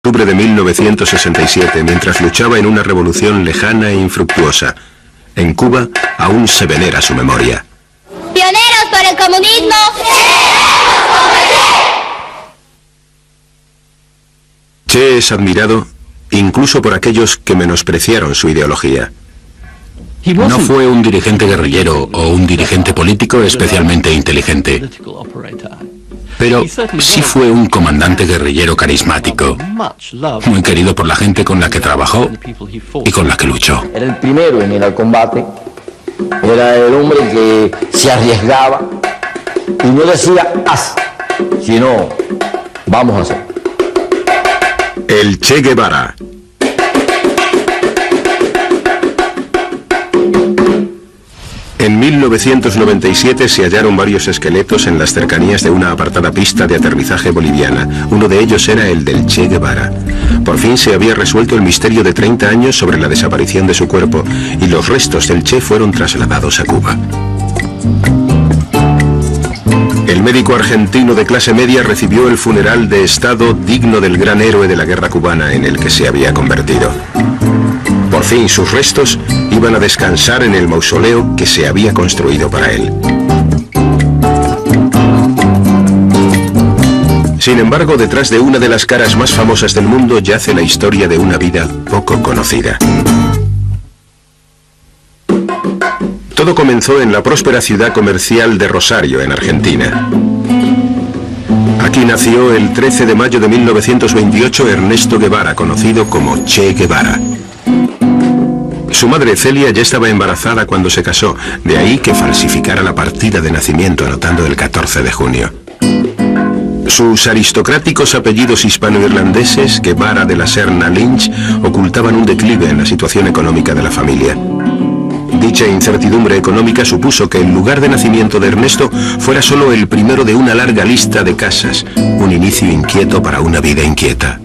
octubre de 1967, mientras luchaba en una revolución lejana e infructuosa. En Cuba aún se venera su memoria. ¡Pioneros por el comunismo! Che es admirado incluso por aquellos que menospreciaron su ideología. No fue un dirigente guerrillero o un dirigente político especialmente inteligente, pero sí fue un comandante guerrillero carismático, muy querido por la gente con la que trabajó y con la que luchó. Era el primero en ir al combate, era el hombre que se arriesgaba y no decía haz, sino vamos a hacer. El Che Guevara. En 1997 se hallaron varios esqueletos en las cercanías de una apartada pista de aterrizaje boliviana. Uno de ellos era el del Che Guevara. Por fin se había resuelto el misterio de 30 años sobre la desaparición de su cuerpo y los restos del Che fueron trasladados a Cuba. El médico argentino de clase media recibió el funeral de Estado digno del gran héroe de la guerra cubana en el que se había convertido. Por fin sus restos iban a descansar en el mausoleo que se había construido para él. Sin embargo, detrás de una de las caras más famosas del mundo yace la historia de una vida poco conocida. Todo comenzó en la próspera ciudad comercial de Rosario, en Argentina. Aquí nació el 13 de mayo de 1928 Ernesto Guevara, conocido como Che Guevara. Su madre Celia ya estaba embarazada cuando se casó, de ahí que falsificara la partida de nacimiento anotando el 14 de junio. Sus aristocráticos apellidos hispano-irlandeses, Guevara de la Serna Lynch, ocultaban un declive en la situación económica de la familia. Dicha incertidumbre económica supuso que el lugar de nacimiento de Ernesto fuera solo el primero de una larga lista de casas, un inicio inquieto para una vida inquieta.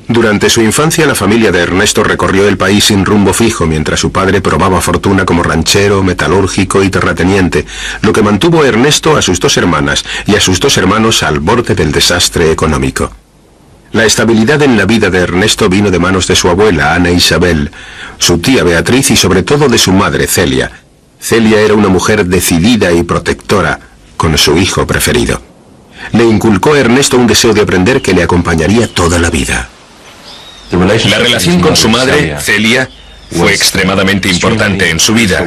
Durante su infancia, la familia de Ernesto recorrió el país sin rumbo fijo, mientras su padre probaba fortuna como ranchero, metalúrgico y terrateniente, lo que mantuvo a Ernesto, a sus dos hermanas y a sus dos hermanos al borde del desastre económico. La estabilidad en la vida de Ernesto vino de manos de su abuela, Ana Isabel, su tía Beatriz y sobre todo de su madre, Celia. Celia era una mujer decidida y protectora con su hijo preferido. Le inculcó a Ernesto un deseo de aprender que le acompañaría toda la vida. La relación con su madre, Celia, fue extremadamente importante en su vida.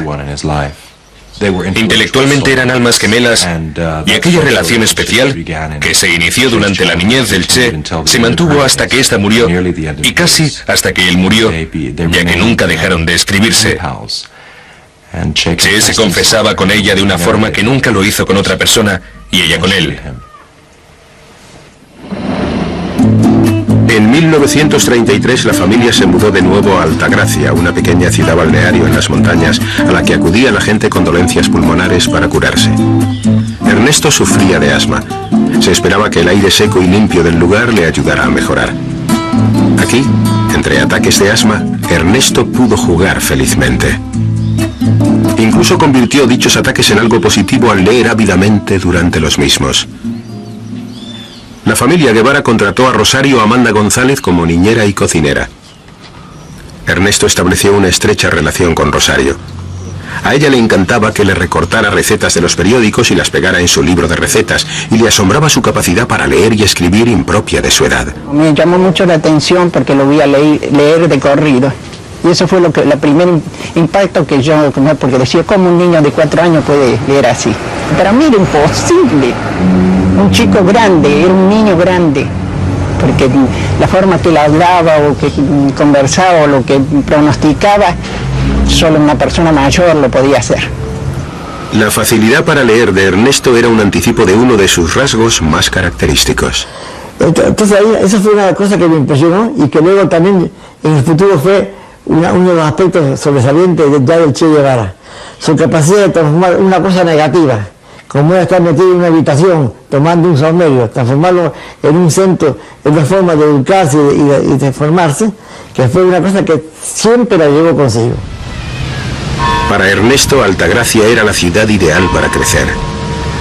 Intelectualmente eran almas gemelas y aquella relación especial, que se inició durante la niñez del Che, se mantuvo hasta que ésta murió y casi hasta que él murió, ya que nunca dejaron de escribirse. Che se confesaba con ella de una forma que nunca lo hizo con otra persona y ella con él. En 1933 la familia se mudó de nuevo a Altagracia, una pequeña ciudad balneario en las montañas a la que acudía la gente con dolencias pulmonares para curarse. Ernesto sufría de asma. Se esperaba que el aire seco y limpio del lugar le ayudara a mejorar. Aquí, entre ataques de asma, Ernesto pudo jugar felizmente. Incluso convirtió dichos ataques en algo positivo al leer ávidamente durante los mismos. La familia Guevara contrató a Rosario Amanda González como niñera y cocinera. Ernesto estableció una estrecha relación con Rosario. A ella le encantaba que le recortara recetas de los periódicos y las pegara en su libro de recetas, y le asombraba su capacidad para leer y escribir impropia de su edad. Me llamó mucho la atención porque lo vi a leer de corrido. Y eso fue el primer impacto que yo, porque decía, ¿cómo un niño de 4 años puede leer así? Para mí era imposible. Un chico grande, era un niño grande, porque la forma que él hablaba o que conversaba o lo que pronosticaba, solo una persona mayor lo podía hacer. La facilidad para leer de Ernesto era un anticipo de uno de sus rasgos más característicos. Entonces ahí, esa fue una cosa que me impresionó y que luego también en el futuro fue uno de los aspectos sobresalientes ya del Che Guevara. Su capacidad de transformar una cosa negativa, como era estar metido en una habitación tomando un saumerio, transformarlo en un centro, en una forma de educarse y de formarse, que fue una cosa que siempre la llevó consigo. Para Ernesto, Altagracia era la ciudad ideal para crecer.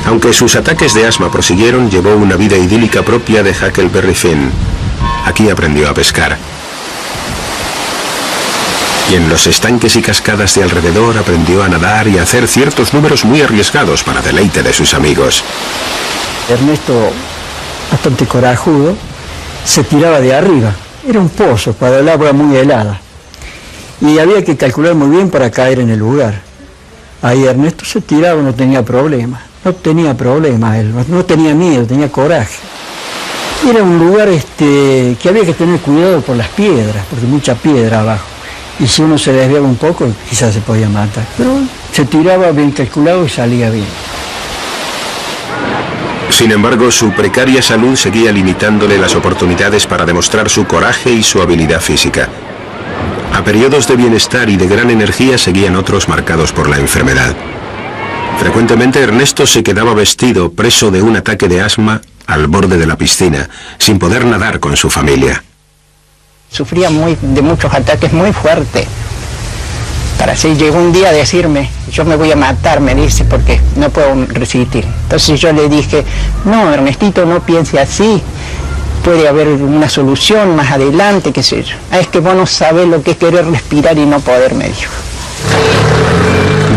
Aunque sus ataques de asma prosiguieron, llevó una vida idílica propia de Huckleberry Finn. Aquí aprendió a pescar. Y en los estanques y cascadas de alrededor aprendió a nadar y a hacer ciertos números muy arriesgados para deleite de sus amigos. Ernesto, bastante corajudo, se tiraba de arriba. Era un pozo para el agua muy helada. Y había que calcular muy bien para caer en el lugar. Ahí Ernesto se tiraba, no tenía problemas. No tenía problemas él, no tenía miedo, tenía coraje. Era un lugar que había que tener cuidado por las piedras, porque mucha piedra abajo. Y si uno se desviaba un poco, quizás se podía matar. Pero se tiraba bien calculado y salía bien. Sin embargo, su precaria salud seguía limitándole las oportunidades para demostrar su coraje y su habilidad física. A periodos de bienestar y de gran energía seguían otros marcados por la enfermedad. Frecuentemente Ernesto se quedaba vestido, preso de un ataque de asma, al borde de la piscina, sin poder nadar con su familia. Sufría de muchos ataques muy fuertes. Para así llegó un día a decirme, yo me voy a matar, me dice, porque no puedo resistir. Entonces yo le dije, no, Ernestito, no piense así. Puede haber una solución más adelante, qué sé yo. Es que vos no sabés lo que es querer respirar y no poder, me dijo.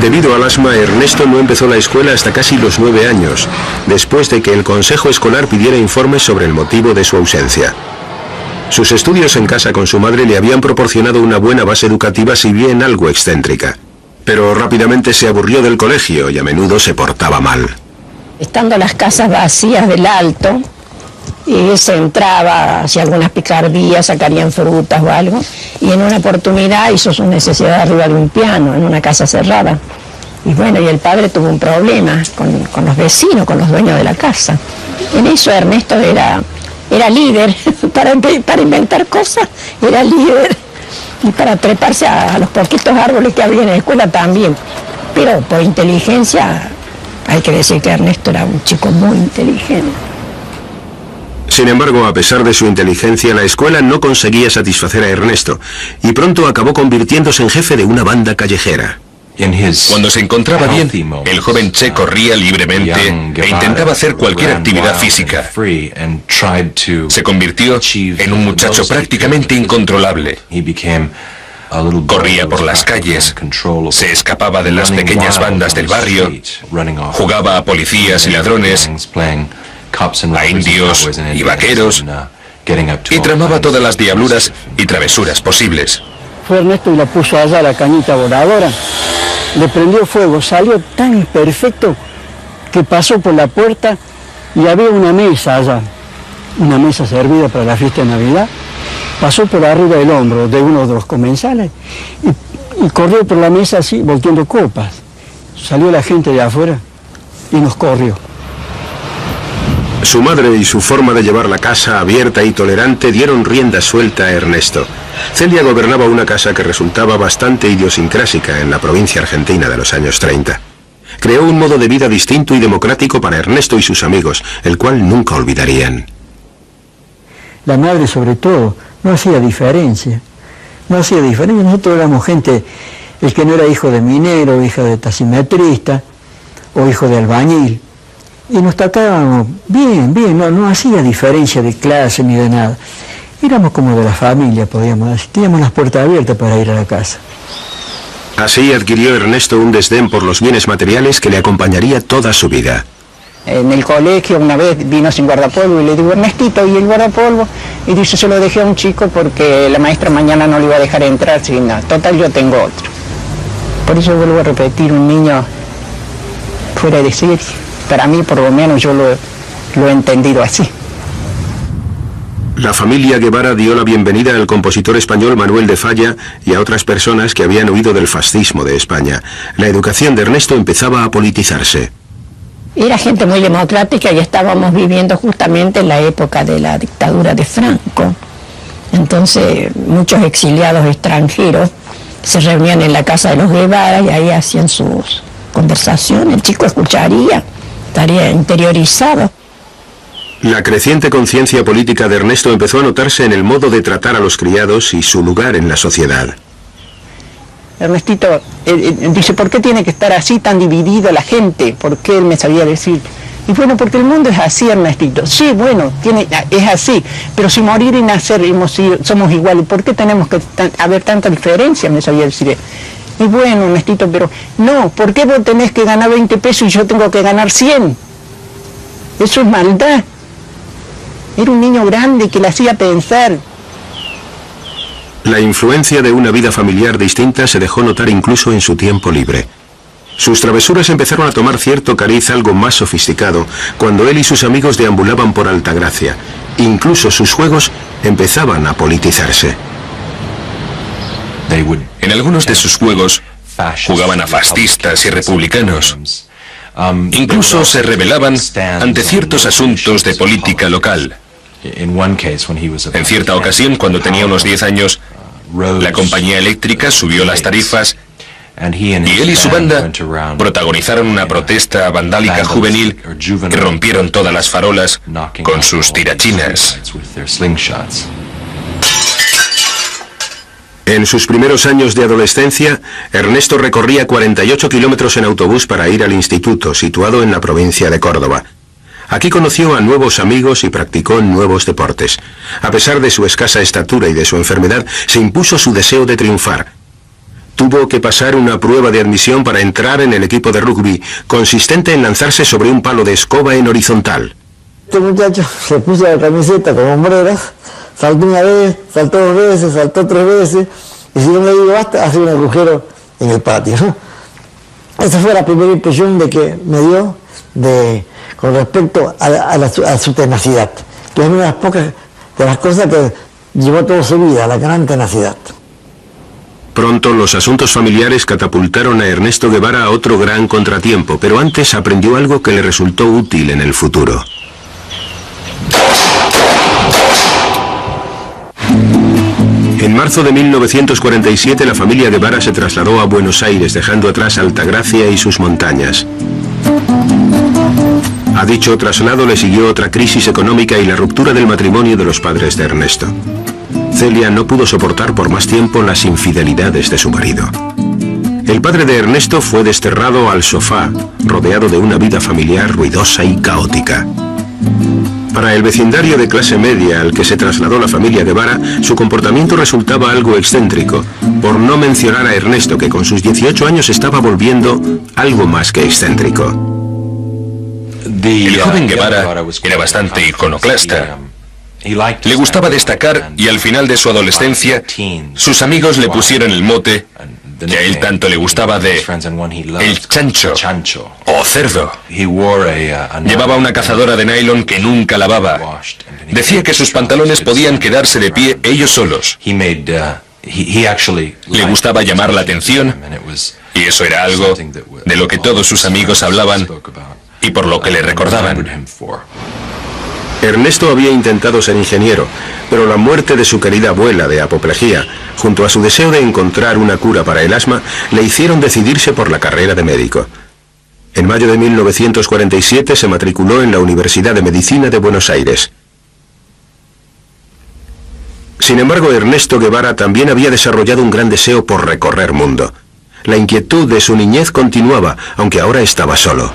Debido al asma, Ernesto no empezó la escuela hasta casi los 9 años, después de que el consejo escolar pidiera informes sobre el motivo de su ausencia. Sus estudios en casa con su madre le habían proporcionado una buena base educativa, si bien algo excéntrica. Pero rápidamente se aburrió del colegio y a menudo se portaba mal. Estando las casas vacías del Alto, y se entraba, hacía algunas picardías, sacarían frutas o algo, y en una oportunidad hizo su necesidad arriba de un piano, en una casa cerrada. Y bueno, y el padre tuvo un problema con los vecinos, con los dueños de la casa. En eso Ernesto era líder, para inventar cosas, era líder, y para treparse a los poquitos árboles que había en la escuela también. Pero por inteligencia, hay que decir que Ernesto era un chico muy inteligente. Sin embargo, a pesar de su inteligencia, la escuela no conseguía satisfacer a Ernesto, y pronto acabó convirtiéndose en jefe de una banda callejera. Cuando se encontraba bien, el joven Che corría libremente e intentaba hacer cualquier actividad física. Se convirtió en un muchacho prácticamente incontrolable. Corría por las calles, se escapaba de las pequeñas bandas del barrio, jugaba a policías y ladrones, a indios y vaqueros, y tramaba todas las diabluras y travesuras posibles. Fue Ernesto y la puso allá la cañita voladora. Le prendió fuego, salió tan perfecto que pasó por la puerta y había una mesa allá, una mesa servida para la fiesta de Navidad. Pasó por arriba del hombro de uno de los comensales y corrió por la mesa así, volteando copas. Salió la gente de afuera y nos corrió. Su madre y su forma de llevar la casa abierta y tolerante dieron rienda suelta a Ernesto. Celia gobernaba una casa que resultaba bastante idiosincrásica en la provincia argentina de los años 30. Creó un modo de vida distinto y democrático para Ernesto y sus amigos, el cual nunca olvidarían. La madre, sobre todo, no hacía diferencia. No hacía diferencia. Nosotros éramos gente, el que no era hijo de minero, hijo de taximetrista o hijo de albañil. Y nos tratábamos bien, no hacía diferencia de clase ni de nada. Éramos como de la familia, podíamos decir. Teníamos las puertas abiertas para ir a la casa. Así adquirió Ernesto un desdén por los bienes materiales que le acompañaría toda su vida. En el colegio una vez vino sin guardapolvo y le digo, Ernestito, ¿y el guardapolvo? Y dice, se lo dejé a un chico porque la maestra mañana no le iba a dejar entrar. Sin nada. Total, yo tengo otro. Por eso vuelvo a repetir, un niño fuera de serie. Para mí, por lo menos, yo lo he entendido así. La familia Guevara dio la bienvenida al compositor español Manuel de Falla y a otras personas que habían huido del fascismo de España. La educación de Ernesto empezaba a politizarse. Era gente muy democrática y estábamos viviendo justamente en la época de la dictadura de Franco. Entonces, muchos exiliados extranjeros se reunían en la casa de los Guevara y ahí hacían sus conversaciones. El chico escucharía, estaría interiorizado. La creciente conciencia política de Ernesto empezó a notarse en el modo de tratar a los criados y su lugar en la sociedad. Ernestito dice, ¿por qué tiene que estar así tan dividida la gente? ¿Por qué él me sabía decir? Y bueno, porque el mundo es así, Ernestito. Sí, bueno, es así, pero si morir y nacer somos iguales, ¿por qué tenemos que haber tanta diferencia? Me sabía decir. Y bueno, Ernestito, pero no, ¿por qué vos tenés que ganar 20 pesos y yo tengo que ganar 100? Eso es maldad. Era un niño grande que le hacía pensar. La influencia de una vida familiar distinta se dejó notar incluso en su tiempo libre. Sus travesuras empezaron a tomar cierto cariz algo más sofisticado cuando él y sus amigos deambulaban por Altagracia. Incluso sus juegos empezaban a politizarse. En algunos de sus juegos jugaban a fascistas y republicanos. Incluso se rebelaban ante ciertos asuntos de política local. En cierta ocasión, cuando tenía unos 10 años, la compañía eléctrica subió las tarifas y él y su banda protagonizaron una protesta vandálica juvenil que rompieron todas las farolas con sus tirachinas. En sus primeros años de adolescencia, Ernesto recorría 48 kilómetros en autobús para ir al instituto, situado en la provincia de Córdoba. Aquí conoció a nuevos amigos y practicó nuevos deportes. A pesar de su escasa estatura y de su enfermedad, se impuso su deseo de triunfar. Tuvo que pasar una prueba de admisión para entrar en el equipo de rugby, consistente en lanzarse sobre un palo de escoba en horizontal. Este muchacho se puso la camiseta con hombreras, saltó una vez, saltó 2 veces, saltó 3 veces, y si no le digo basta, hace un agujero en el patio. Esa fue la primera impresión de que me dio con respecto a su tenacidad, que es una de las pocas de las cosas que llevó toda su vida, la gran tenacidad. Pronto los asuntos familiares catapultaron a Ernesto Guevara a otro gran contratiempo, pero antes aprendió algo que le resultó útil en el futuro. En marzo de 1947 la familia Guevara se trasladó a Buenos Aires, dejando atrás Altagracia y sus montañas. A dicho traslado le siguió otra crisis económica y la ruptura del matrimonio de los padres de Ernesto. Celia no pudo soportar por más tiempo las infidelidades de su marido. El padre de Ernesto fue desterrado al sofá, rodeado de una vida familiar ruidosa y caótica. Para el vecindario de clase media al que se trasladó la familia Guevara, su comportamiento resultaba algo excéntrico, por no mencionar a Ernesto, que con sus 18 años estaba volviendo algo más que excéntrico. El joven Guevara era bastante iconoclasta. Le gustaba destacar y al final de su adolescencia, sus amigos le pusieron el mote que a él tanto le gustaba de el chancho o cerdo. Llevaba una cazadora de nylon que nunca lavaba. Decía que sus pantalones podían quedarse de pie ellos solos. Le gustaba llamar la atención y eso era algo de lo que todos sus amigos hablaban y por lo que le recordaban. Ernesto había intentado ser ingeniero, pero la muerte de su querida abuela de apoplejía, junto a su deseo de encontrar una cura para el asma, le hicieron decidirse por la carrera de médico. En mayo de 1947 se matriculó en la Universidad de Medicina de Buenos Aires. Sin embargo, Ernesto Guevara también había desarrollado un gran deseo por recorrer mundo. La inquietud de su niñez continuaba, aunque ahora estaba solo.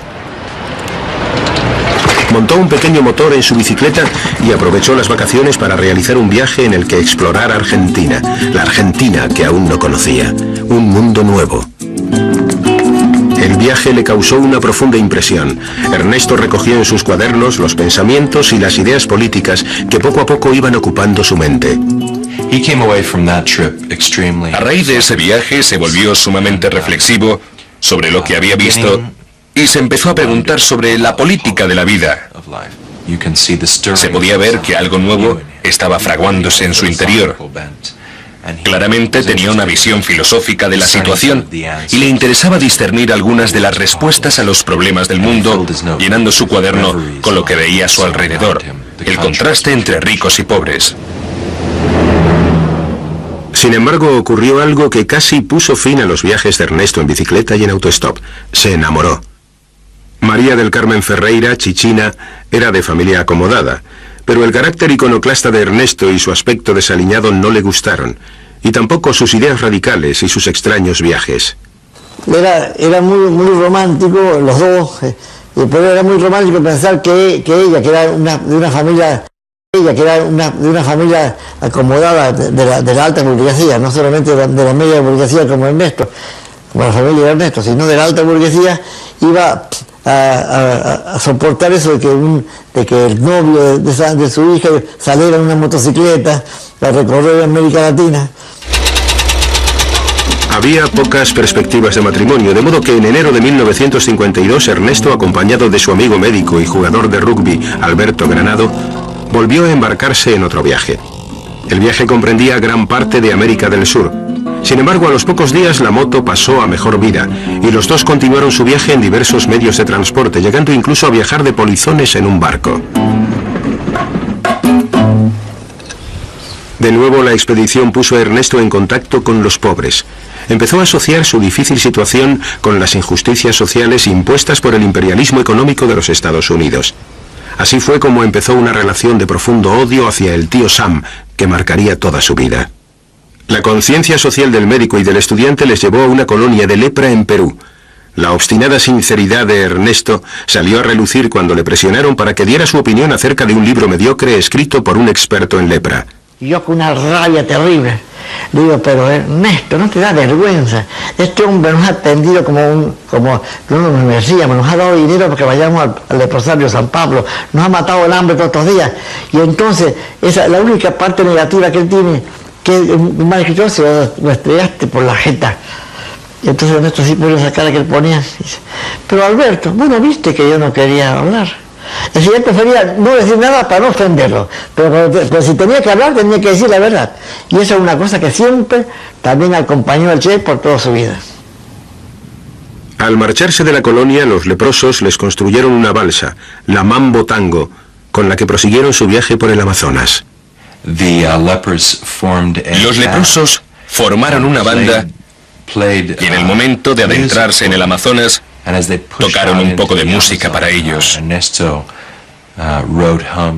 Montó un pequeño motor en su bicicleta y aprovechó las vacaciones para realizar un viaje en el que explorar Argentina, la Argentina que aún no conocía, un mundo nuevo. El viaje le causó una profunda impresión. Ernesto recogió en sus cuadernos los pensamientos y las ideas políticas que poco a poco iban ocupando su mente. A raíz de ese viaje se volvió sumamente reflexivo sobre lo que había visto y se empezó a preguntar sobre la política de la vida. Se podía ver que algo nuevo estaba fraguándose en su interior. Claramente tenía una visión filosófica de la situación y le interesaba discernir algunas de las respuestas a los problemas del mundo, llenando su cuaderno con lo que veía a su alrededor, el contraste entre ricos y pobres. Sin embargo, ocurrió algo que casi puso fin a los viajes de Ernesto en bicicleta y en autostop. Se enamoró. María del Carmen Ferreira, Chichina, era de familia acomodada, pero el carácter iconoclasta de Ernesto y su aspecto desaliñado no le gustaron, y tampoco sus ideas radicales y sus extraños viajes. Era muy romántico, los dos Pero era muy romántico pensar que ella, que era de una familia acomodada de la alta burguesía, no solamente de la media burguesía como Ernesto, como la familia de Ernesto, sino de la alta burguesía, iba a soportar eso de que el novio de su hija saliera en una motocicleta a recorrer América Latina. Había pocas perspectivas de matrimonio, de modo que en enero de 1952 Ernesto, acompañado de su amigo médico y jugador de rugby Alberto Granado, volvió a embarcarse en otro viaje. El viaje comprendía gran parte de América del Sur. Sin embargo, a los pocos días la moto pasó a mejor vida y los dos continuaron su viaje en diversos medios de transporte, llegando incluso a viajar de polizones en un barco. De nuevo, la expedición puso a Ernesto en contacto con los pobres. Empezó a asociar su difícil situación con las injusticias sociales impuestas por el imperialismo económico de los Estados Unidos. Así fue como empezó una relación de profundo odio hacia el tío Sam, que marcaría toda su vida. La conciencia social del médico y del estudiante les llevó a una colonia de lepra en Perú. La obstinada sinceridad de Ernesto salió a relucir cuando le presionaron para que diera su opinión acerca de un libro mediocre escrito por un experto en lepra. Yo con una rabia terrible le digo, pero Ernesto, ¿no te da vergüenza? Este hombre nos ha atendido como uno me decía, nos ha dado dinero para que vayamos al leprosario San Pablo, nos ha matado el hambre todos estos días. Y entonces, la única parte negativa que él tiene, que un mal escritor, se lo estrellaste por la jeta. Y entonces Ernesto sí puso esa cara que él ponía. Dice, pero Alberto, bueno, viste que yo no quería hablar. Es decir, él prefería no decir nada para no ofenderlo, pero si tenía que hablar, tenía que decir la verdad. Y eso es una cosa que siempre también acompañó al Che por toda su vida. Al marcharse de la colonia, los leprosos les construyeron una balsa, la Mambo Tango, con la que prosiguieron su viaje por el Amazonas. Los leprosos formaron una banda y en el momento de adentrarse en el Amazonas, tocaron un poco de música para ellos.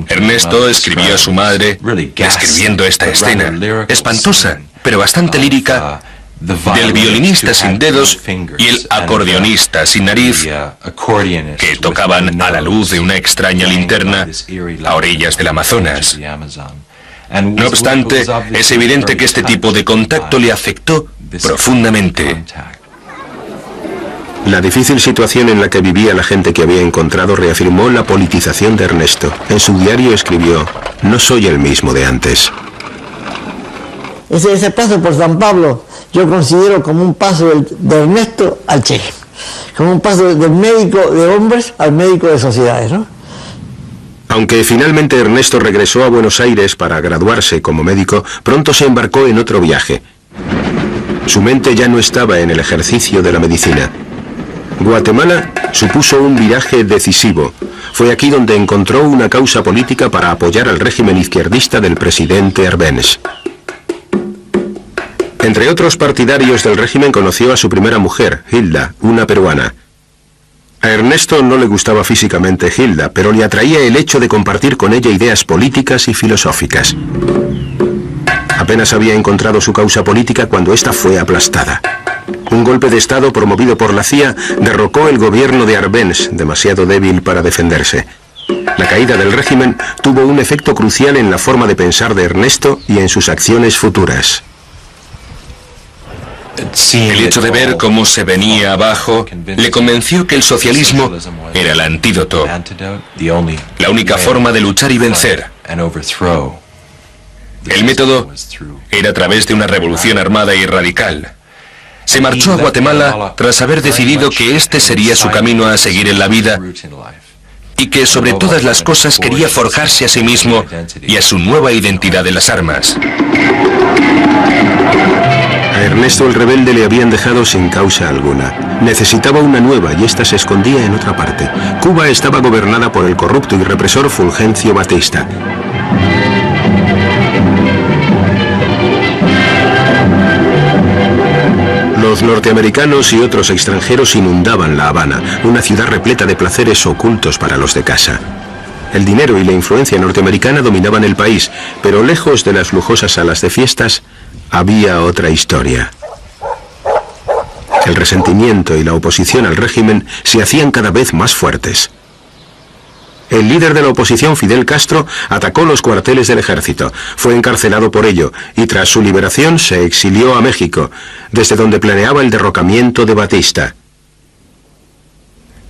Ernesto escribió a su madre describiendo esta escena, espantosa, pero bastante lírica, del violinista sin dedos y el acordeonista sin nariz, que tocaban a la luz de una extraña linterna a orillas del Amazonas. No obstante, es evidente que este tipo de contacto le afectó profundamente. La difícil situación en la que vivía la gente que había encontrado reafirmó la politización de Ernesto. En su diario escribió, no soy el mismo de antes. Ese paso por San Pablo yo considero como un paso de Ernesto al Che, como un paso del médico de hombres al médico de sociedades, ¿no? Aunque finalmente Ernesto regresó a Buenos Aires para graduarse como médico, pronto se embarcó en otro viaje. Su mente ya no estaba en el ejercicio de la medicina. Guatemala supuso un viraje decisivo. Fue aquí donde encontró una causa política para apoyar al régimen izquierdista del presidente Arbenz. Entre otros partidarios del régimen conoció a su primera mujer, Hilda, una peruana. A Ernesto no le gustaba físicamente Hilda, pero le atraía el hecho de compartir con ella ideas políticas y filosóficas. Apenas había encontrado su causa política cuando ésta fue aplastada. Un golpe de Estado promovido por la CIA derrocó el gobierno de Arbenz, demasiado débil para defenderse. La caída del régimen tuvo un efecto crucial en la forma de pensar de Ernesto y en sus acciones futuras. El hecho de ver cómo se venía abajo le convenció que el socialismo era el antídoto, la única forma de luchar y vencer. El método era a través de una revolución armada y radical. Se marchó a Guatemala tras haber decidido que este sería su camino a seguir en la vida y que sobre todas las cosas quería forjarse a sí mismo y a su nueva identidad en las armas. A Ernesto el rebelde le habían dejado sin causa alguna. Necesitaba una nueva y esta se escondía en otra parte. Cuba estaba gobernada por el corrupto y represor Fulgencio Batista. Los norteamericanos y otros extranjeros inundaban La Habana, una ciudad repleta de placeres ocultos para los de casa. El dinero y la influencia norteamericana dominaban el país, pero lejos de las lujosas salas de fiestas, había otra historia. El resentimiento y la oposición al régimen se hacían cada vez más fuertes. El líder de la oposición, Fidel Castro, atacó los cuarteles del ejército. Fue encarcelado por ello y tras su liberación se exilió a México, desde donde planeaba el derrocamiento de Batista.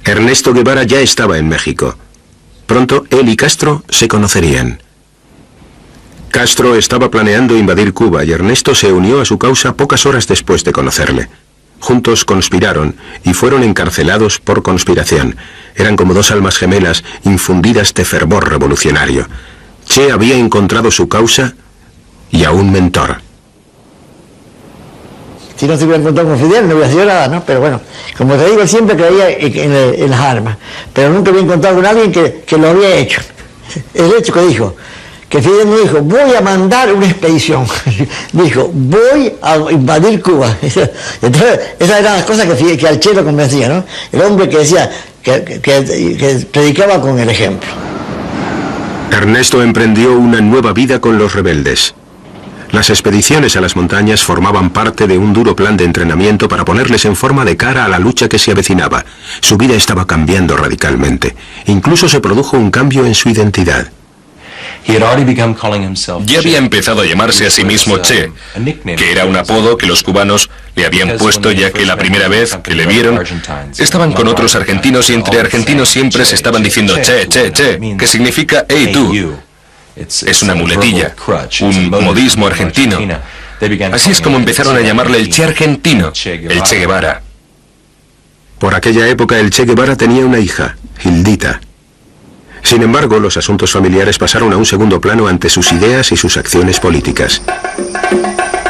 Ernesto Guevara ya estaba en México. Pronto él y Castro se conocerían. Castro estaba planeando invadir Cuba y Ernesto se unió a su causa pocas horas después de conocerle. Juntos conspiraron y fueron encarcelados por conspiración. Eran como dos almas gemelas infundidas de fervor revolucionario. Che había encontrado su causa y a un mentor. Si no se hubiera encontrado con Fidel no hubiera sido nada, ¿no? Pero bueno, como te digo, siempre creía en las armas, pero nunca había encontrado con alguien que lo había hecho. El hecho que dijo, que Fidel no dijo, voy a mandar una expedición, dijo, voy a invadir Cuba. Entonces, esas eran las cosas que al Che lo convencía, ¿no? El hombre que decía, que predicaba con el ejemplo. Ernesto emprendió una nueva vida con los rebeldes. Las expediciones a las montañas formaban parte de un duro plan de entrenamiento para ponerles en forma de cara a la lucha que se avecinaba. Su vida estaba cambiando radicalmente. Incluso se produjo un cambio en su identidad. Ya había empezado a llamarse a sí mismo Che, que era un apodo que los cubanos le habían puesto ya que la primera vez que le vieron estaban con otros argentinos y entre argentinos siempre se estaban diciendo Che, Che, Che, que significa hey tú. Es una muletilla, un modismo argentino. Así es como empezaron a llamarle el Che argentino, el Che Guevara. Por aquella época el Che Guevara tenía una hija, Hildita. Sin embargo, los asuntos familiares pasaron a un segundo plano ante sus ideas y sus acciones políticas.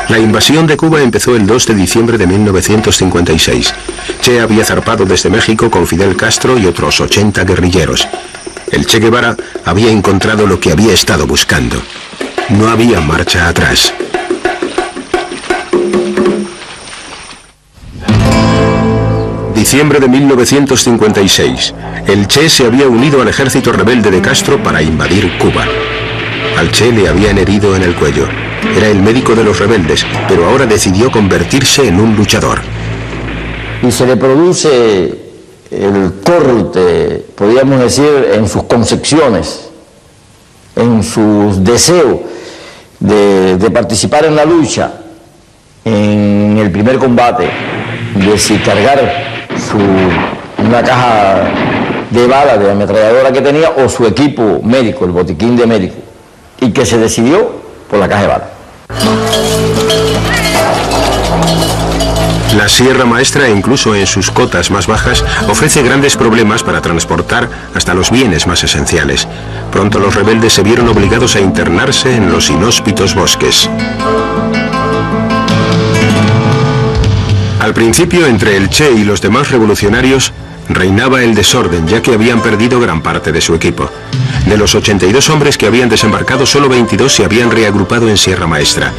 La invasión de Cuba empezó el 2 de diciembre de 1956. Che había zarpado desde México con Fidel Castro y otros 80 guerrilleros. El Che Guevara había encontrado lo que había estado buscando. No había marcha atrás. Diciembre de 1956. El Che se había unido al ejército rebelde de Castro para invadir Cuba. Al Che le habían herido en el cuello. Era el médico de los rebeldes, pero ahora decidió convertirse en un luchador. Y se le produce el corte, podríamos decir, en sus concepciones, en sus deseos de participar en la lucha, en el primer combate, de si cargar una caja de balas de ametralladora que tenía o su equipo médico, el botiquín de médico, y que se decidió por la caja de balas. La Sierra Maestra, incluso en sus cotas más bajas, ofrece grandes problemas para transportar hasta los bienes más esenciales. Pronto los rebeldes se vieron obligados a internarse en los inhóspitos bosques. Al principio, entre el Che y los demás revolucionarios, reinaba el desorden, ya que habían perdido gran parte de su equipo. De los 82 hombres que habían desembarcado, solo 22 se habían reagrupado en Sierra Maestra.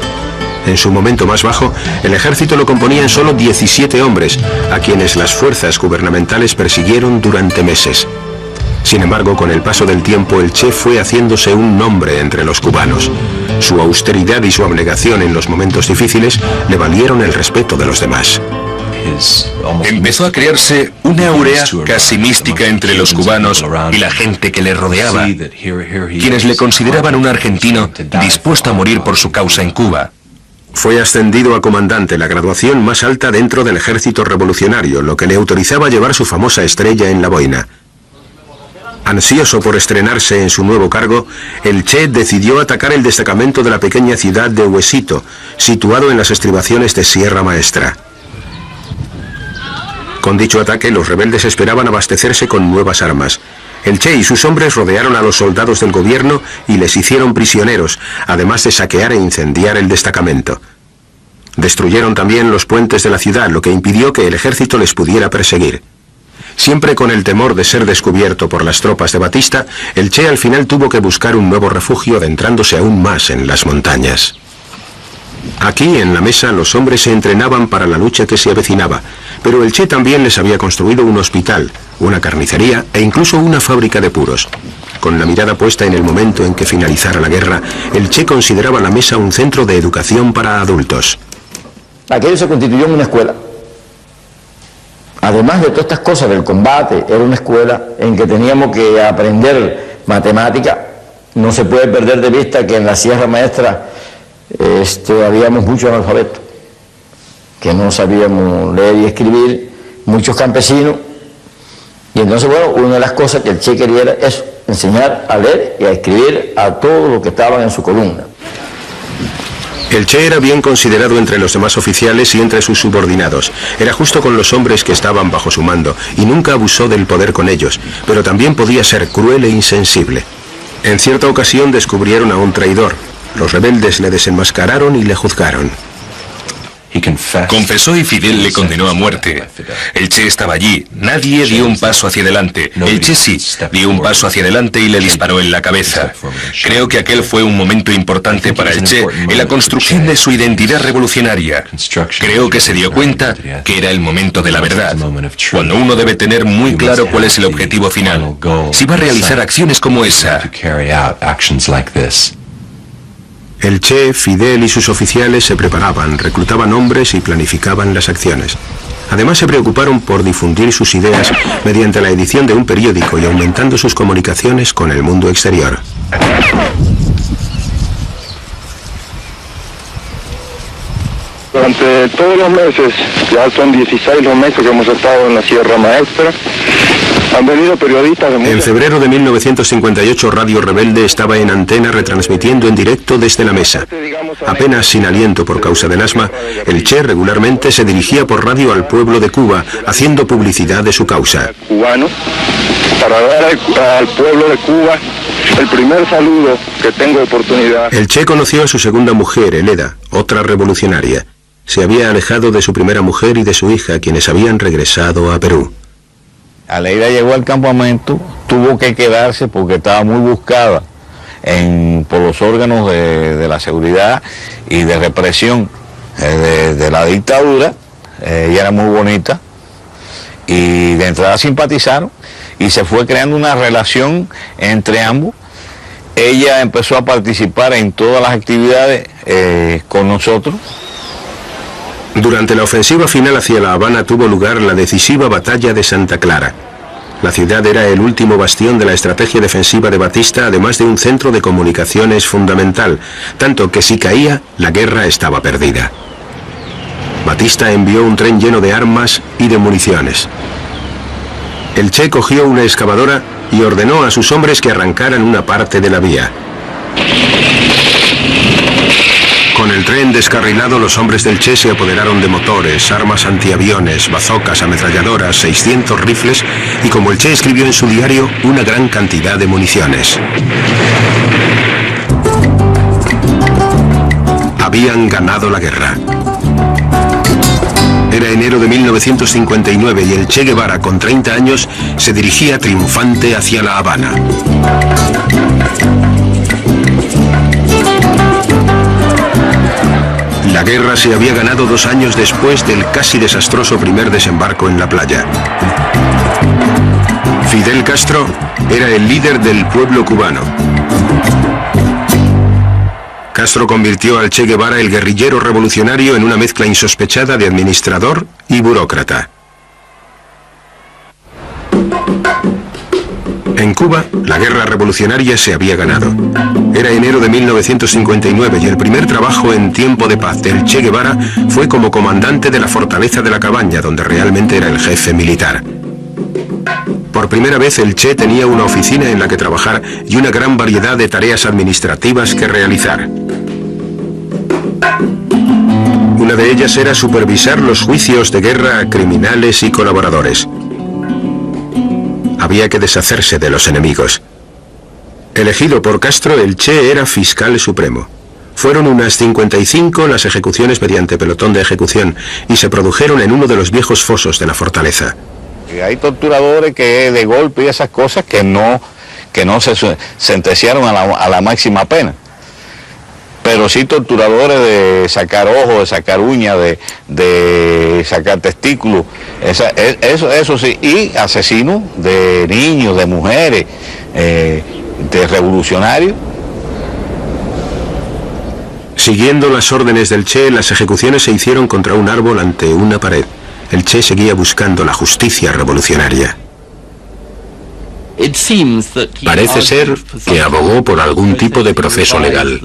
En su momento más bajo, el ejército lo componían solo 17 hombres, a quienes las fuerzas gubernamentales persiguieron durante meses. Sin embargo, con el paso del tiempo, el Che fue haciéndose un nombre entre los cubanos. Su austeridad y su abnegación en los momentos difíciles le valieron el respeto de los demás. Empezó a crearse una aurea casi mística entre los cubanos y la gente que le rodeaba, quienes le consideraban un argentino dispuesto a morir por su causa en Cuba. Fue ascendido a comandante, la graduación más alta dentro del ejército revolucionario, lo que le autorizaba a llevar su famosa estrella en la boina. Ansioso por estrenarse en su nuevo cargo, el Che decidió atacar el destacamento de la pequeña ciudad de Huesito, situado en las estribaciones de Sierra Maestra. Con dicho ataque, los rebeldes esperaban abastecerse con nuevas armas. El Che y sus hombres rodearon a los soldados del gobierno y les hicieron prisioneros, además de saquear e incendiar el destacamento. Destruyeron también los puentes de la ciudad, lo que impidió que el ejército les pudiera perseguir. Siempre con el temor de ser descubierto por las tropas de Batista, el Che al final tuvo que buscar un nuevo refugio, adentrándose aún más en las montañas. Aquí, en la mesa, los hombres se entrenaban para la lucha que se avecinaba, pero el Che también les había construido un hospital, una carnicería e incluso una fábrica de puros. Con la mirada puesta en el momento en que finalizara la guerra, el Che consideraba la mesa un centro de educación para adultos. Aquello se constituyó en una escuela. además de todas estas cosas del combate, era una escuela en que teníamos que aprender matemática. No se puede perder de vista que en la Sierra Maestra habíamos muchos analfabetos, que no sabíamos leer y escribir, muchos campesinos. Y entonces, bueno, una de las cosas que el Che quería era eso, enseñar a leer y a escribir a todos los que estaban en su columna. El Che era bien considerado entre los demás oficiales y entre sus subordinados. Era justo con los hombres que estaban bajo su mando y nunca abusó del poder con ellos, pero también podía ser cruel e insensible. En cierta ocasión descubrieron a un traidor. Los rebeldes le desenmascararon y le juzgaron. Confesó y Fidel le condenó a muerte. El Che estaba allí, nadie dio un paso hacia adelante. El Che sí, dio un paso hacia adelante y le disparó en la cabeza. Creo que aquel fue un momento importante para el Che en la construcción de su identidad revolucionaria. Creo que se dio cuenta que era el momento de la verdad, cuando uno debe tener muy claro cuál es el objetivo final, si va a realizar acciones como esa. El Che, Fidel y sus oficiales se preparaban, reclutaban hombres y planificaban las acciones. Además se preocuparon por difundir sus ideas mediante la edición de un periódico y aumentando sus comunicaciones con el mundo exterior. Durante todos los meses, ya son 16 los meses que hemos estado en la Sierra Maestra, han venido periodistas de... En febrero de 1958, Radio Rebelde estaba en antena retransmitiendo en directo desde la mesa. Apenas sin aliento por causa del asma, el Che regularmente se dirigía por radio al pueblo de Cuba, haciendo publicidad de su causa. Cubano, para dar al pueblo de Cuba el primer saludo que tengo oportunidad. El Che conoció a su segunda mujer, Eleda, otra revolucionaria. Se había alejado de su primera mujer y de su hija, quienes habían regresado a Perú. Aleida llegó al campamento, tuvo que quedarse porque estaba muy buscada por los órganos de la seguridad y de represión de la dictadura. Ella era muy bonita y de entrada simpatizaron y se fue creando una relación entre ambos. Ella empezó a participar en todas las actividades con nosotros. Durante la ofensiva final hacia La Habana tuvo lugar la decisiva batalla de Santa Clara. La ciudad era el último bastión de la estrategia defensiva de Batista, además de un centro de comunicaciones fundamental, tanto que si caía, la guerra estaba perdida. Batista envió un tren lleno de armas y de municiones. El Che cogió una excavadora y ordenó a sus hombres que arrancaran una parte de la vía. Con el tren descarrilado, los hombres del Che se apoderaron de motores, armas antiaviones, bazocas, ametralladoras, 600 rifles y, como el Che escribió en su diario, una gran cantidad de municiones. Habían ganado la guerra. Era enero de 1959 y el Che Guevara, con 30 años, se dirigía triunfante hacia La Habana. La guerra se había ganado 2 años después del casi desastroso primer desembarco en la playa. Fidel Castro era el líder del pueblo cubano. Castro convirtió al Che Guevara, el guerrillero revolucionario, en una mezcla insospechada de administrador y burócrata. En Cuba, la guerra revolucionaria se había ganado. Era enero de 1959 y el primer trabajo en tiempo de paz del Che Guevara fue como comandante de la fortaleza de la Cabaña, donde realmente era el jefe militar. Por primera vez el Che tenía una oficina en la que trabajar y una gran variedad de tareas administrativas que realizar. Una de ellas era supervisar los juicios de guerra a criminales y colaboradores. Había que deshacerse de los enemigos. Elegido por Castro, el Che era fiscal supremo. Fueron unas 55 las ejecuciones mediante pelotón de ejecución y se produjeron en uno de los viejos fosos de la fortaleza. Hay torturadores que de golpe y esas cosas que no se sentenciaron a la máxima pena. Pero sí torturadores de sacar ojos, de sacar uñas, de sacar testículos, eso sí, y asesinos de niños, de mujeres, de revolucionarios. Siguiendo las órdenes del Che, las ejecuciones se hicieron contra un árbol ante una pared. el Che seguía buscando la justicia revolucionaria. Parece ser que abogó por algún tipo de proceso legal.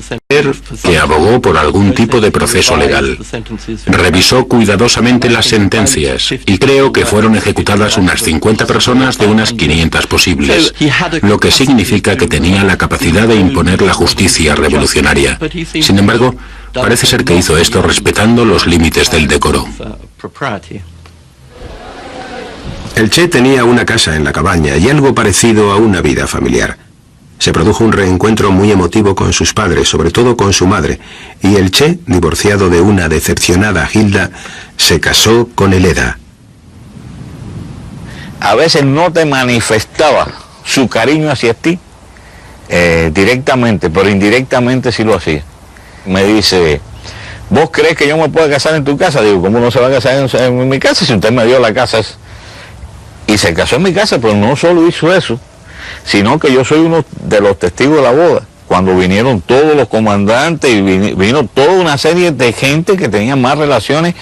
Revisó cuidadosamente las sentencias y creo que fueron ejecutadas unas 50 personas de unas 500 posibles, lo que significa que tenía la capacidad de imponer la justicia revolucionaria. Sin embargo, parece ser que hizo esto respetando los límites del decoro. El Che tenía una casa en la cabaña y algo parecido a una vida familiar. Se produjo un reencuentro muy emotivo con sus padres, sobre todo con su madre, y el Che, divorciado de una decepcionada Hilda, se casó con Heleda. A veces no te manifestaba su cariño hacia ti directamente, pero indirectamente sí lo hacía. Me dice, ¿vos crees que yo me puedo casar en tu casa? Digo, ¿cómo no se va a casar en mi casa si usted me dio la casa? Y se casó en mi casa, pero no solo hizo eso, sino que yo soy uno de los testigos de la boda. Cuando vinieron todos los comandantes y vino toda una serie de gente que tenía más relaciones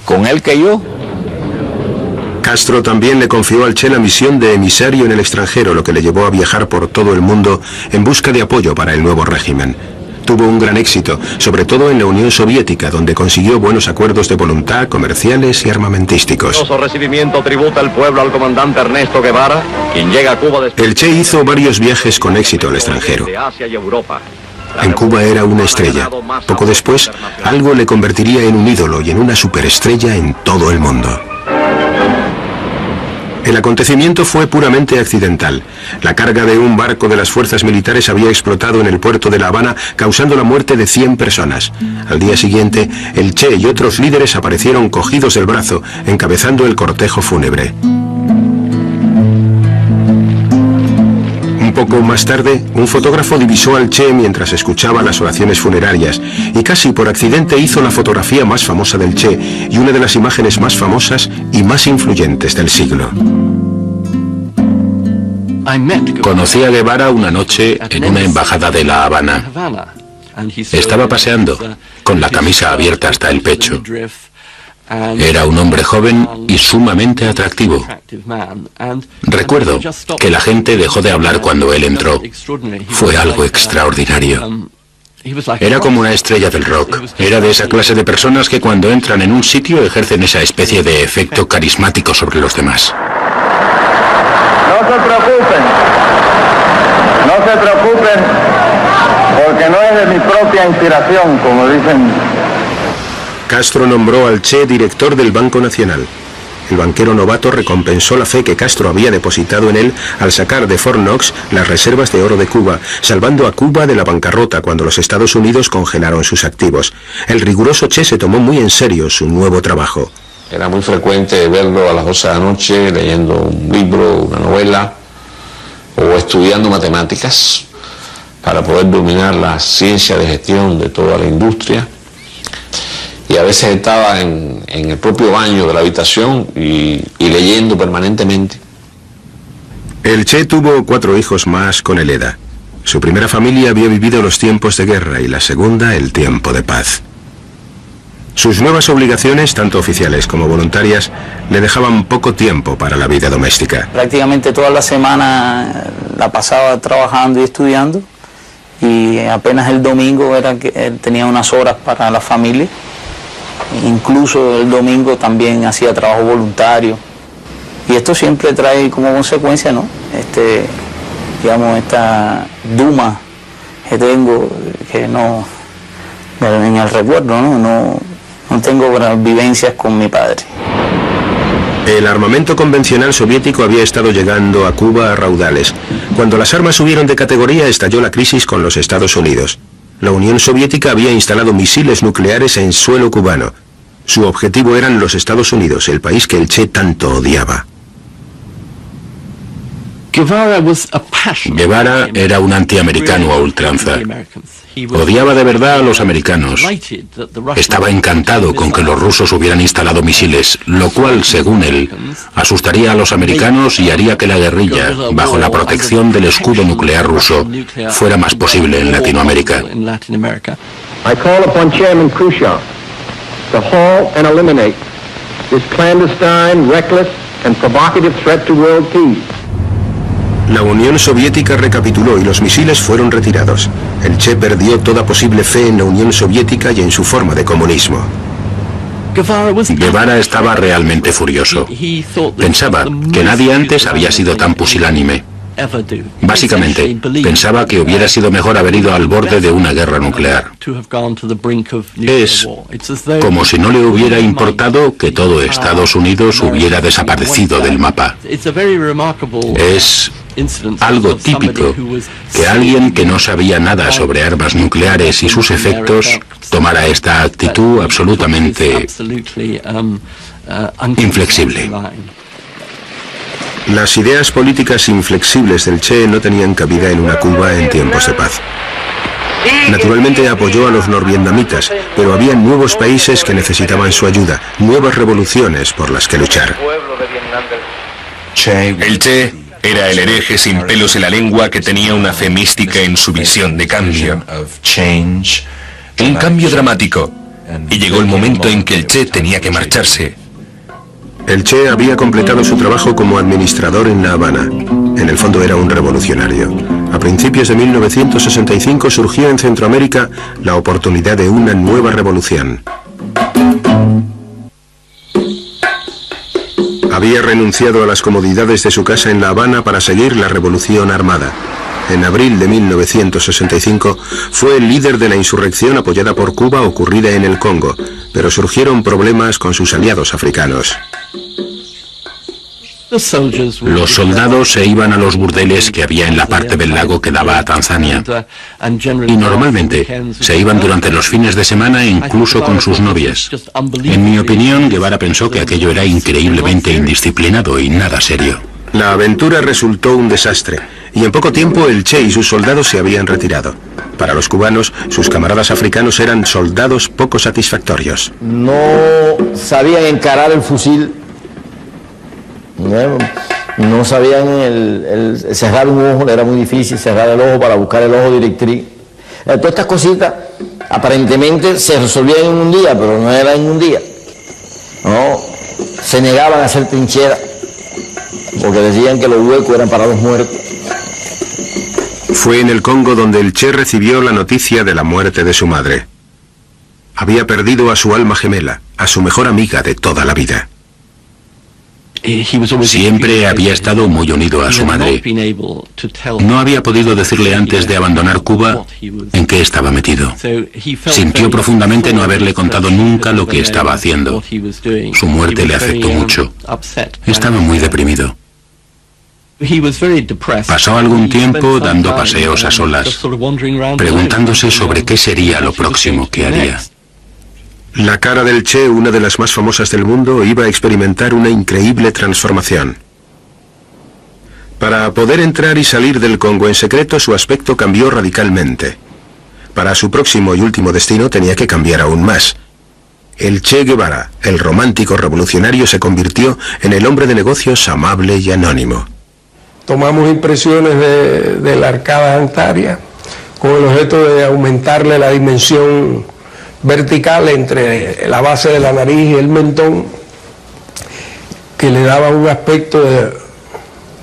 con él que yo. Castro también le confió al Che la misión de emisario en el extranjero, lo que le llevó a viajar por todo el mundo en busca de apoyo para el nuevo régimen. Tuvo un gran éxito, sobre todo en la Unión Soviética, donde consiguió buenos acuerdos de voluntad, comerciales y armamentísticos. Recibimiento tributa el pueblo al comandante Ernesto Guevara, quien llega a Cuba después. El Che hizo varios viajes con éxito al extranjero. En Cuba era una estrella. Poco después, algo le convertiría en un ídolo y en una superestrella en todo el mundo. El acontecimiento fue puramente accidental. La carga de un barco de las fuerzas militares había explotado en el puerto de La Habana, causando la muerte de 100 personas. Al día siguiente, el Che y otros líderes aparecieron cogidos del brazo, encabezando el cortejo fúnebre. Un poco más tarde, un fotógrafo divisó al Che mientras escuchaba las oraciones funerarias y casi por accidente hizo la fotografía más famosa del Che y una de las imágenes más famosas y más influyentes del siglo. Conocí a Guevara una noche en una embajada de La Habana. Estaba paseando, con la camisa abierta hasta el pecho. Era un hombre joven y sumamente atractivo. Recuerdo que la gente dejó de hablar cuando él entró. Fue algo extraordinario. Era como una estrella del rock. Era de esa clase de personas que cuando entran en un sitio ejercen esa especie de efecto carismático sobre los demás. No se preocupen, porque no es de mi propia inspiración, como dicen. Castro nombró al Che director del Banco Nacional. El banquero novato recompensó la fe que Castro había depositado en él al sacar de Fort Knox las reservas de oro de Cuba, salvando a Cuba de la bancarrota cuando los Estados Unidos congelaron sus activos. El riguroso Che se tomó muy en serio su nuevo trabajo. Era muy frecuente verlo a las 12 de la noche leyendo un libro, una novela o estudiando matemáticas para poder dominar la ciencia de gestión de toda la industria. Y a veces estaba en el propio baño de la habitación y leyendo permanentemente. El Che tuvo 4 hijos más con Heleda. Su primera familia había vivido los tiempos de guerra y la segunda el tiempo de paz. Sus nuevas obligaciones, tanto oficiales como voluntarias, le dejaban poco tiempo para la vida doméstica. Prácticamente toda la semana la pasaba trabajando y estudiando y apenas el domingo era que tenía unas horas para la familia. Incluso el domingo también hacía trabajo voluntario y esto siempre trae como consecuencia, ¿no? Digamos, esta duma que tengo, que no, en el recuerdo, ¿no? No tengo vivencias con mi padre. El armamento convencional soviético había estado llegando a Cuba a raudales. Cuando las armas subieron de categoría, estalló la crisis con los Estados Unidos. La Unión Soviética había instalado misiles nucleares en suelo cubano. Su objetivo eran los Estados Unidos, el país que el Che tanto odiaba. Guevara era un antiamericano a ultranza. Odiaba de verdad a los americanos. Estaba encantado con que los rusos hubieran instalado misiles, lo cual, según él, asustaría a los americanos y haría que la guerrilla, bajo la protección del escudo nuclear ruso, fuera más posible en Latinoamérica. I call upon Chairman Khrushchev to halt and eliminate this clandestine, reckless, and provocative threat to world peace. La Unión Soviética recapituló y los misiles fueron retirados. El Che perdió toda posible fe en la Unión Soviética y en su forma de comunismo. Guevara estaba realmente furioso. Pensaba que nadie antes había sido tan pusilánime. Básicamente, pensaba que hubiera sido mejor haber ido al borde de una guerra nuclear. Es como si no le hubiera importado que todo Estados Unidos hubiera desaparecido del mapa. Es algo típico que alguien que no sabía nada sobre armas nucleares y sus efectos tomara esta actitud absolutamente inflexible. Las ideas políticas inflexibles del Che no tenían cabida en una Cuba en tiempos de paz. Naturalmente apoyó a los norvietnamitas, pero había nuevos países que necesitaban su ayuda, nuevas revoluciones por las que luchar. El Che era el hereje sin pelos en la lengua que tenía una fe mística en su visión de cambio. Un cambio dramático. Y llegó el momento en que el Che tenía que marcharse. El Che había completado su trabajo como administrador en La Habana. En el fondo era un revolucionario. A principios de 1965 surgió en Centroamérica la oportunidad de una nueva revolución. Había renunciado a las comodidades de su casa en La Habana para seguir la revolución armada. En abril de 1965 fue el líder de la insurrección apoyada por Cuba ocurrida en el Congo, pero surgieron problemas con sus aliados africanos. Los soldados se iban a los burdeles que había en la parte del lago que daba a Tanzania. Y normalmente se iban durante los fines de semana incluso con sus novias. En mi opinión, Guevara pensó que aquello era increíblemente indisciplinado y nada serio. La aventura resultó un desastre, y en poco tiempo el Che y sus soldados se habían retirado. Para los cubanos, sus camaradas africanos eran soldados poco satisfactorios. No sabían encarar el fusil, no sabían cerrar un ojo, era muy difícil cerrar el ojo para buscar el ojo directriz. Todas estas cositas aparentemente se resolvían en un día, pero no era en un día. No, se negaban a hacer trincheras, porque decían que los huecos eran para los muertos. Fue en el Congo donde el Che recibió la noticia de la muerte de su madre. Había perdido a su alma gemela, a su mejor amiga de toda la vida. Siempre había estado muy unido a su madre. No había podido decirle antes de abandonar Cuba en qué estaba metido. Sintió profundamente no haberle contado nunca lo que estaba haciendo. Su muerte le afectó mucho. Estaba muy deprimido. Pasó algún tiempo dando paseos a solas, preguntándose sobre qué sería lo próximo que haría. La cara del Che, una de las más famosas del mundo, iba a experimentar una increíble transformación. Para poder entrar y salir del Congo en secreto, su aspecto cambió radicalmente. Para su próximo y último destino tenía que cambiar aún más. El Che Guevara, el romántico revolucionario, se convirtió en el hombre de negocios amable y anónimo. Tomamos impresiones de la arcada dentaria con el objeto de aumentarle la dimensión vertical entre la base de la nariz y el mentón, que le daba un aspecto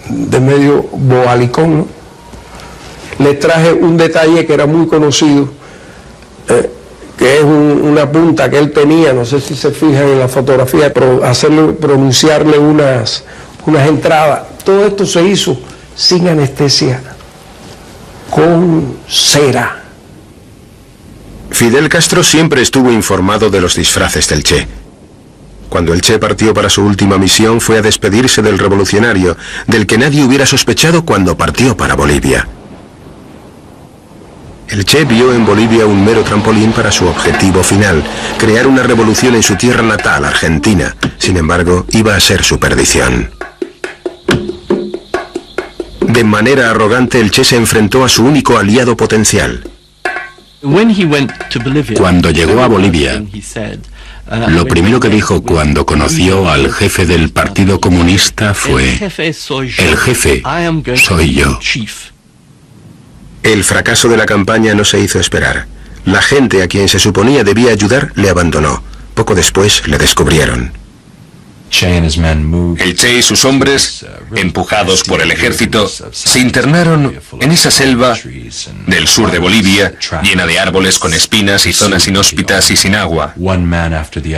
de medio bobalicón, ¿no? Le traje un detalle que era muy conocido, que es una punta que él tenía, no sé si se fijan en la fotografía, pero hacerle, pronunciarle unas entradas. Todo esto se hizo sin anestesia, con cera. Fidel Castro siempre estuvo informado de los disfraces del Che. Cuando el Che partió para su última misión fue a despedirse del revolucionario, del que nadie hubiera sospechado cuando partió para Bolivia. El Che vio en Bolivia un mero trampolín para su objetivo final, crear una revolución en su tierra natal, Argentina. Sin embargo, iba a ser su perdición. De manera arrogante, el Che se enfrentó a su único aliado potencial. Cuando llegó a Bolivia, lo primero que dijo cuando conoció al jefe del Partido Comunista fue: el jefe soy yo. El fracaso de la campaña no se hizo esperar. La gente a quien se suponía debía ayudar le abandonó. Poco después le descubrieron. El Che y sus hombres, empujados por el ejército, se internaron en esa selva del sur de Bolivia, llena de árboles con espinas y zonas inhóspitas y sin agua.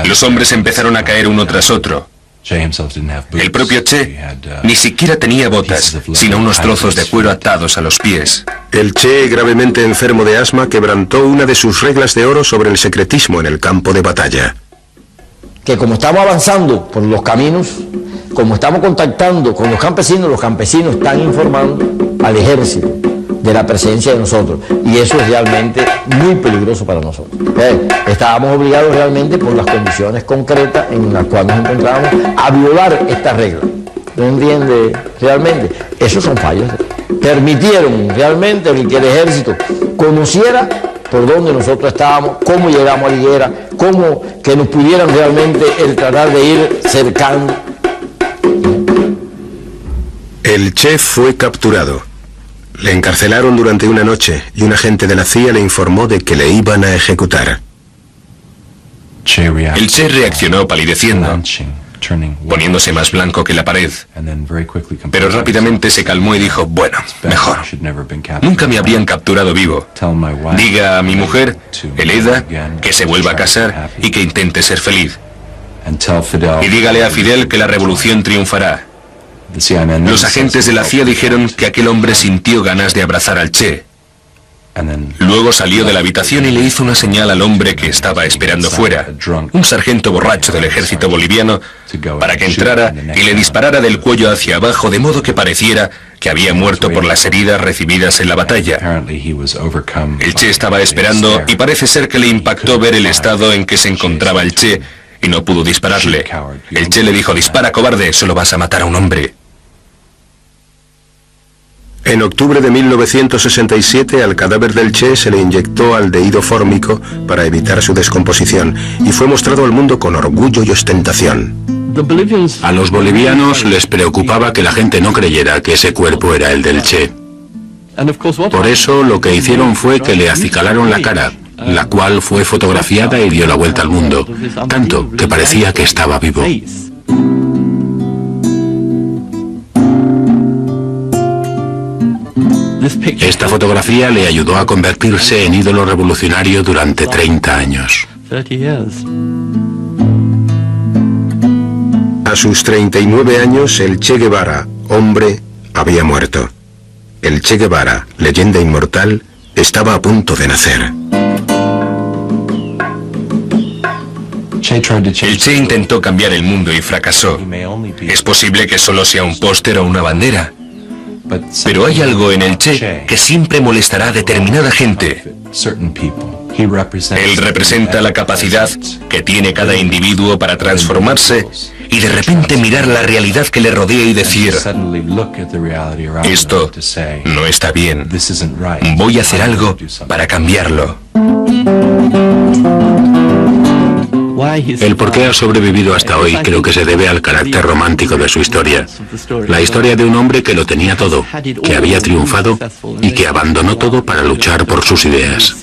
Los hombres empezaron a caer uno tras otro. El propio Che ni siquiera tenía botas, sino unos trozos de cuero atados a los pies. El Che, gravemente enfermo de asma, quebrantó una de sus reglas de oro sobre el secretismo en el campo de batalla. Que como estamos avanzando por los caminos, como estamos contactando con los campesinos están informando al ejército de la presencia de nosotros, y eso es realmente muy peligroso para nosotros. Estábamos obligados realmente por las condiciones concretas en las cuales nos encontrábamos a violar esta regla. ¿No entiende? Realmente, esos son fallos. Permitieron realmente que el ejército conociera por dónde nosotros estábamos, cómo llegamos a Higuera, cómo que nos pudieran realmente tratar de ir cercando. El Che fue capturado. Le encarcelaron durante una noche y un agente de la CIA le informó de que le iban a ejecutar. El Che reaccionó palideciendo, poniéndose más blanco que la pared, pero rápidamente se calmó y dijo: bueno, mejor. Nunca me habrían capturado vivo. Diga a mi mujer, Eleda, que se vuelva a casar y que intente ser feliz. Y dígale a Fidel que la revolución triunfará. Los agentes de la CIA dijeron que aquel hombre sintió ganas de abrazar al Che. Luego salió de la habitación y le hizo una señal al hombre que estaba esperando fuera, un sargento borracho del ejército boliviano, para que entrara y le disparara del cuello hacia abajo, de modo que pareciera que había muerto por las heridas recibidas en la batalla. El Che estaba esperando y parece ser que le impactó ver el estado en que se encontraba el Che y no pudo dispararle. El Che le dijo: dispara, cobarde, solo vas a matar a un hombre. En octubre de 1967 al cadáver del Che se le inyectó aldehído fórmico para evitar su descomposición y fue mostrado al mundo con orgullo y ostentación. A los bolivianos les preocupaba que la gente no creyera que ese cuerpo era el del Che. Por eso lo que hicieron fue que le acicalaron la cara, la cual fue fotografiada y dio la vuelta al mundo, tanto que parecía que estaba vivo. Esta fotografía le ayudó a convertirse en ídolo revolucionario durante 30 años. A sus 39 años, el Che Guevara, hombre, había muerto. El Che Guevara, leyenda inmortal, estaba a punto de nacer. El Che intentó cambiar el mundo y fracasó. Es posible que solo sea un póster o una bandera. Pero hay algo en el Che que siempre molestará a determinada gente. Él representa la capacidad que tiene cada individuo para transformarse y de repente mirar la realidad que le rodea y decir: esto no está bien, voy a hacer algo para cambiarlo. El por qué ha sobrevivido hasta hoy creo que se debe al carácter romántico de su historia. La historia de un hombre que lo tenía todo, que había triunfado y que abandonó todo para luchar por sus ideas.